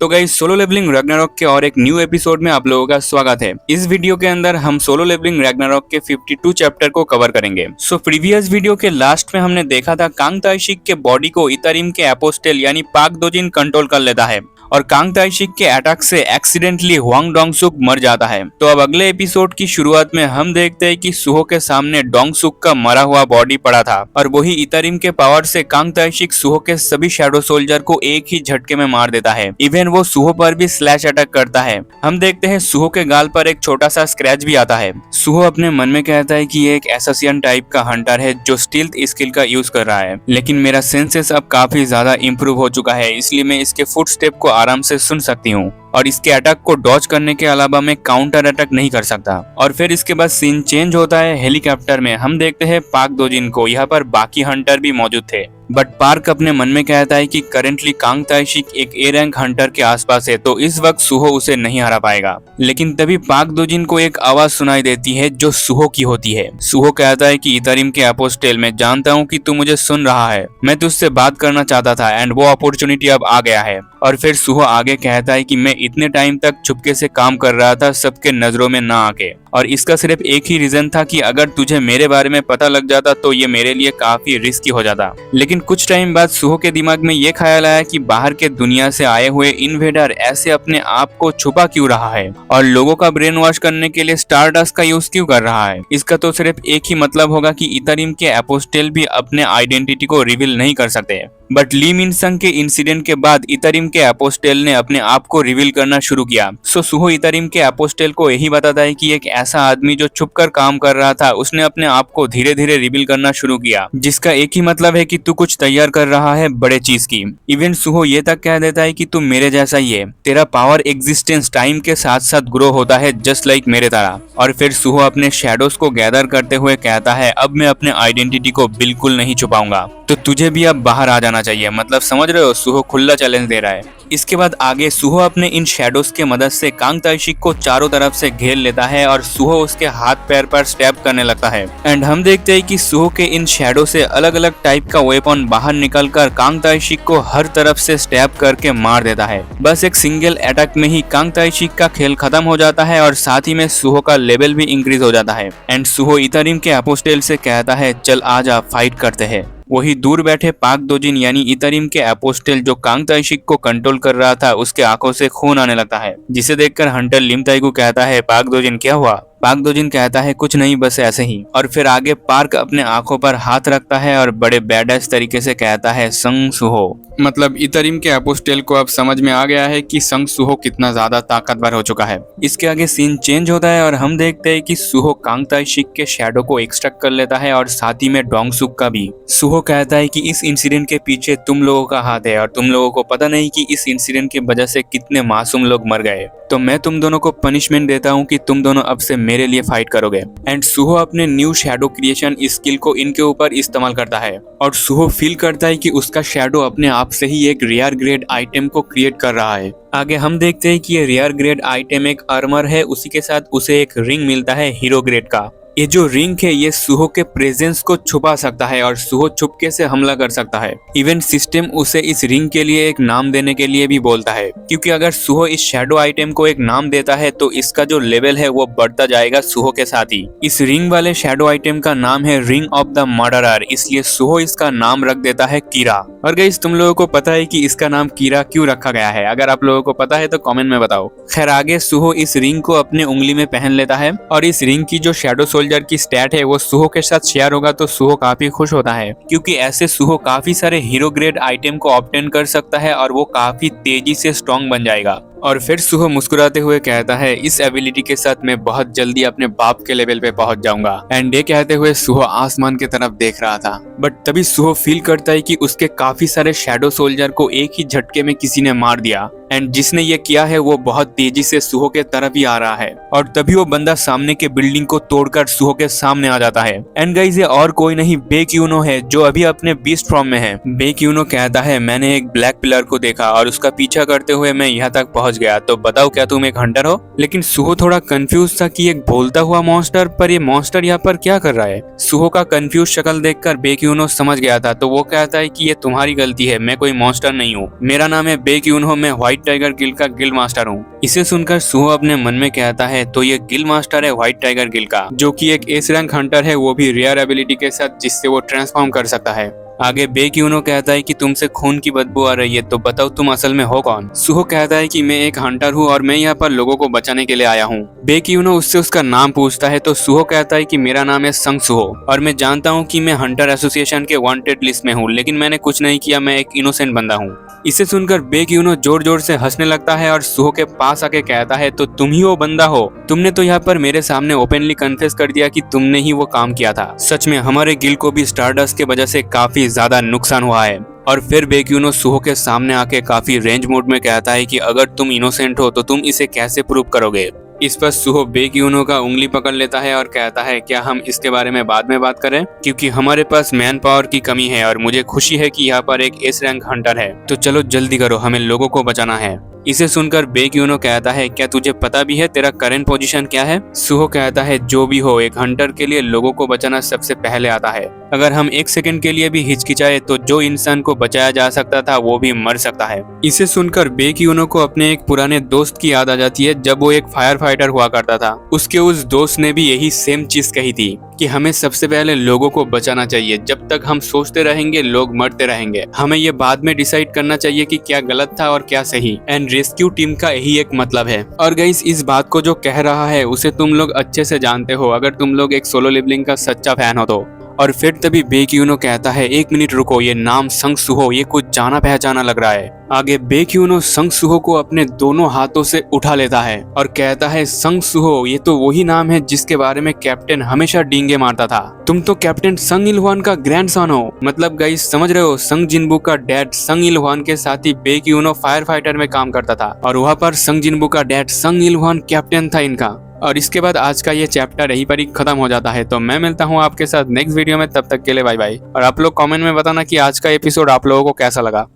तो guys solo levelling Ragnarok के और एक न्यू एपिसोड में आप लोगों का स्वागत है। इस वीडियो के अंदर हम सोलो लेवलिंग रैग्नारॉक के 52 चैप्टर को कवर करेंगे। प्रीवियस वीडियो के लास्ट में हमने देखा था कांग ताइशिक के बॉडी को इतरिम के एपोस्टेल यानी पाक दोजिन कंट्रोल कर लेता है और कांग ताइशिक के अटैक से एक्सीडेंटली हुआंग डोंगसुक मर जाता है। तो अब अगले एपिसोड की शुरुआत में हम देखते हैं कि सुहो के सामने डोंगसुक का मरा हुआ बॉडी पड़ा था और वही इतरिम के पावर से कांग ताइशिक सुहो के सभी शैडो सोल्जर को एक ही झटके में मार देता है। इवन वो सुहो पर भी स्लैश अटैक करता है। हम देखते हैं सुहो के गाल पर एक छोटा सा स्क्रैच भी आता है। सुहो अपने मन में कहता है कि ये एक एसासियन टाइप का हंटर है जो स्टील्थ स्किल का यूज कर रहा है, लेकिन मेरा सेंसेस अब काफी ज्यादा इम्प्रूव हो चुका है, इसलिए मैं इसके फुटस्टेप को आराम से सुन सकती हूँ और इसके अटैक को डॉज करने के अलावा मैं काउंटर अटैक नहीं कर सकता। और फिर इसके बाद सीन चेंज होता है हेलीकॉप्टर में। हम देखते हैं पाक दोजिन को। यहाँ पर बाकी हंटर भी मौजूद थे, बट पार्क अपने मन में कहता है कि करेंटली कांग ताइशिक एक ए रैंक हंटर के आसपास है, तो इस वक्त सुहो उसे नहीं हरा पाएगा। लेकिन तभी पाक दोजिन को एक आवाज सुनाई देती है जो सुहो की होती है। सुहो कहता है कि इतरिम के एपोस्टेल, मैं जानता हूँ कि तू मुझे सुन रहा है, मैं तुझसे बात करना चाहता था एंड वो अपॉर्चुनिटी अब आ गया है। और फिर सुहो आगे कहता है कि मैं इतने टाइम तक चुपके से काम कर रहा था सबके नजरों में ना आके, और इसका सिर्फ एक ही रीजन था कि अगर तुझे मेरे बारे में पता लग जाता तो ये मेरे लिए काफी रिस्की हो जाता। लेकिन कुछ टाइम बाद सुहो के दिमाग में ये ख्याल आया कि बाहर के दुनिया से आए हुए इन्वेडर ऐसे अपने आप को छुपा क्यों रहा है और लोगों का ब्रेन वॉश करने के लिए स्टारडस्ट का यूज क्यों कर रहा है। इसका तो सिर्फ एक ही मतलब होगा कि इतरिम के एपोस्टेल भी अपने आइडेंटिटी को रिवील नहीं कर सकते। बट ली मिन संग के इंसिडेंट के बाद इतरिम के एपोस्टेल ने अपने आप को रिवील करना शुरू किया। सो सुहो इतरिम के एपोस्टेल को यही बताता है कि एक ऐसा आदमी जो छुपकर काम कर रहा था उसने अपने आप को धीरे धीरे रिवील करना शुरू किया, जिसका एक ही मतलब है कि तू कुछ तैयार कर रहा है बड़े चीज की। इवन सुहो ये तक कह देता है कि तू मेरे जैसा ही है, तेरा पावर एग्जिस्टेंस टाइम के साथ साथ ग्रो होता है जस्ट लाइक मेरे तरह। और फिर सुहो अपने शैडोज को गैदर करते हुए कहता है अब मैं अपने आइडेंटिटी को बिल्कुल नहीं छुपाऊंगा, तो तुझे भी अब बाहर आ जाना चाहिए। मतलब समझ रहे हो, सुहो खुला चैलेंज दे रहा है। इसके बाद आगे सुहो अपने इन शैडोज के मदद से कांग ताइशिक को चारों तरफ से घेर लेता है और सुहो उसके हाथ पैर पर स्टैब करने लगता है। एंड हम देखते हैं कि सुहो के इन शैडो से अलग अलग टाइप का वेपन बाहर निकलकर कांग ताइशिक को हर तरफ से स्टैब करके मार देता है। बस एक सिंगल अटैक में ही कांग ताइशिक का खेल खत्म हो जाता है और साथ ही में सुहो का लेवल भी इंक्रीज हो जाता है। एंड सुहो इतरिम के एपोस्टेल से कहता है चल आजा फाइट करते हैं। वही दूर बैठे पाक दोजिन यानी इतरिम के एपोस्टेल जो कांग ताइशिक को कंट्रोल कर रहा था उसके आंखों से खून आने लगता है, जिसे देखकर हंटर लिम ताइगु कहता है पाक दोजिन क्या हुआ। पाक दोजिन कहता है कुछ नहीं, बस ऐसे ही। और फिर आगे पार्क अपने आंखों पर हाथ रखता है और बड़े बैडस तरीके से कहता है संग सुहो। मतलब इतरिम के एपोस्टेल को अब समझ में आ गया है कि संग सुहो कितना ज्यादा ताकतवर हो चुका है। इसके आगे सीन चेंज होता है और हम देखते हैं कि सुहो कांग ताइशिक के शैडो को एक्सट्रैक्ट कर लेता है और साथ ही में डोंगसुक का भी। सुहो कहता है कि इस इंसिडेंट के पीछे तुम लोगों का हाथ है और तुम लोगों को पता नहीं कि इस इंसिडेंट की वजह से कितने मासूम लोग मर गए, तो मैं तुम दोनों को पनिशमेंट देता हूँ कि तुम दोनों अब से मेरे लिए फाइट करोगे। एंड सुहो अपने न्यू शैडो क्रिएशन स्किल को इनके ऊपर इस्तेमाल करता है और सुहो फील करता है कि उसका शैडो अपने आप से ही एक रेयर ग्रेड आइटम को क्रिएट कर रहा है। आगे हम देखते हैं कि ये रेयर ग्रेड आइटम एक आर्मर है, उसी के साथ उसे एक रिंग मिलता है हीरो ग्रेड का। ये जो रिंग है ये सुहो के प्रेजेंस को छुपा सकता है और सुहो चुपके से हमला कर सकता है। इवन सिस्टम उसे इस रिंग के लिए एक नाम देने के लिए भी बोलता है, क्योंकि अगर सुहो इस शैडो आइटम को एक नाम देता है तो इसका जो लेवल है वो बढ़ता जाएगा सुहो के साथ ही। इस रिंग वाले शैडो आइटम का नाम है रिंग ऑफ द मर्डरर, इसलिए सुहो इसका नाम रख देता है कीरा। और गाइस तुम लोगों को पता है कि इसका नाम कीरा क्यों रखा गया है? अगर आप लोगों को पता है तो कमेंट में बताओ। खैर आगे सुहो इस रिंग को अपने उंगली में पहन लेता है और इस रिंग की जो शैडो सोल्जर की स्टैट है वो सुहो के साथ शेयर होगा, तो सुहो काफी खुश होता है, क्योंकि ऐसे सुहो काफी सारे हीरो ग्रेड आइटम को ऑब्टेन कर सकता है और वो काफी तेजी से स्ट्रॉन्ग बन जाएगा। और फिर सुहो मुस्कुराते हुए कहता है इस एबिलिटी के साथ मैं बहुत जल्दी अपने बाप के लेवल पे पहुंच जाऊंगा। एंड ये कहते हुए सुहो आसमान की तरफ देख रहा था, बट तभी सुहो फील करता है कि उसके काफी सारे शैडो सोल्जर को एक ही झटके में किसी ने मार दिया एंड जिसने ये किया है वो बहुत तेजी से सुहो के तरफ ही आ रहा है। और तभी वो बंदा सामने के बिल्डिंग को तोड़कर सुहो के सामने आ जाता है। एंड गाइस ये और कोई नहीं बेक यूनो है जो अभी अपने बीस्ट फॉर्म में है। बेक यूनो कहता है मैंने एक ब्लैक पिलर को देखा और उसका पीछा करते हुए मैं यहाँ तक पहुंच गया, तो बताओ क्या तुम एक हंटर हो? लेकिन सुहो थोड़ा कंफ्यूज था कि एक बोलता हुआ मॉन्स्टर, पर ये मॉन्स्टर यहाँ पर क्या कर रहा है। सुहो का कंफ्यूज शक्ल देखकर बेक यूनो समझ गया था, तो वो कहता है कि ये तुम्हारी गलती है, मैं कोई मॉन्स्टर नहीं हूँ, मेरा नाम है बेक यूनो, मैं व्हाइट व्हाइट टाइगर गिल का गिल्ड मास्टर हूँ। इसे सुनकर सुहो अपने मन में कहता है तो ये गिल्ड मास्टर है व्हाइट टाइगर गिल का, जो कि एक एस रैंक हंटर है, वो भी रेयर एबिलिटी के साथ, जिससे वो ट्रांसफॉर्म कर सकता है। आगे बेक्यूनो कहता है कि तुमसे खून की बदबू आ रही है, तो बताओ तुम असल में हो कौन। सुहो कहता है कि मैं एक हंटर हूँ और मैं यहाँ पर लोगों को बचाने के लिए आया हूँ। बेक्यूनो उससे उसका नाम पूछता है तो सुहो कहता है कि मेरा नाम है संग सुहो और मैं जानता हूँ कि मैं हंटर एसोसिएशन के वांटेड लिस्ट में हूँ, लेकिन मैंने कुछ नहीं किया, मैं एक इनोसेंट बंदा हूँ। इसे सुनकर बेक्यूनो जोर जोर से हंसने लगता है और सुहो के पास आके कहता है तो तुम ही वो बंदा हो, तुमने तो यहाँ पर मेरे सामने ओपनली कन्फेस कर दिया कि तुमने ही वो काम किया था। सच में हमारे गिल को भी स्टारडस्ट के वजह से काफी ज्यादा नुकसान हुआ है। और फिर बेक्यूनो सुहो के सामने आके काफी रेंज मोड में कहता है कि अगर तुम इनोसेंट हो तो तुम इसे कैसे प्रूव करोगे। इस पर सुहो बेक्यूनो का उंगली पकड़ लेता है और कहता है क्या हम इसके बारे में बाद में बात करें, क्योंकि हमारे पास मैन पावर की कमी है और मुझे खुशी है कि यहाँ पर एक एस रैंक हंटर है, तो चलो जल्दी करो, हमें लोगों को बचाना है। इसे सुनकर बेक्यूनो कहता है क्या तुझे पता भी है तेरा करंट पोजीशन क्या है। सुहो कहता है जो भी हो, एक हंटर के लिए लोगों को बचाना सबसे पहले आता है। अगर हम एक सेकंड के लिए भी हिचकिचाए तो जो इंसान को बचाया जा सकता था वो भी मर सकता है। इसे सुनकर बेक्यूनो को अपने एक पुराने दोस्त की याद आ जाती है, जब वो एक फायर फाइटर हुआ करता था। उसके उस दोस्त ने भी यही सेम चीज कही थी कि हमें सबसे पहले लोगों को बचाना चाहिए, जब तक हम सोचते रहेंगे लोग मरते रहेंगे। हमें ये बाद में डिसाइड करना चाहिए कि क्या गलत था और क्या सही। एंड रेस्क्यू टीम का यही एक मतलब है। और गाइस इस बात को जो कह रहा है उसे तुम लोग अच्छे से जानते हो, अगर तुम लोग एक सोलो लेवलिंग का सच्चा फैन हो तो। और फिर तभी बेक्यूनो कहता है एक मिनट रुको, ये नाम संग सुहो, ये कुछ जाना पहचाना लग रहा है। आगे बेक्यूनो संग सुहो को अपने दोनों हाथों से उठा लेता है और कहता है संग सुहो, ये तो वही नाम है जिसके बारे में कैप्टन हमेशा डींगे मारता था। तुम तो कैप्टन संग इलवान का ग्रैंडसन हो। मतलब गाइस समझ रहे हो, संग जिनबू का डैड संग इलवान के साथ ही बेक्यूनो फायर फाइटर में काम करता था और वहाँ पर संग जिनबू का डैड संग इलवान कैप्टन था इनका। और इसके बाद आज का ये चैप्टर यहीं पर ही खत्म हो जाता है। तो मैं मिलता हूँ आपके साथ नेक्स्ट वीडियो में, तब तक के लिए बाय बाय। और आप लोग कमेंट में बताना कि आज का एपिसोड आप लोगों को कैसा लगा।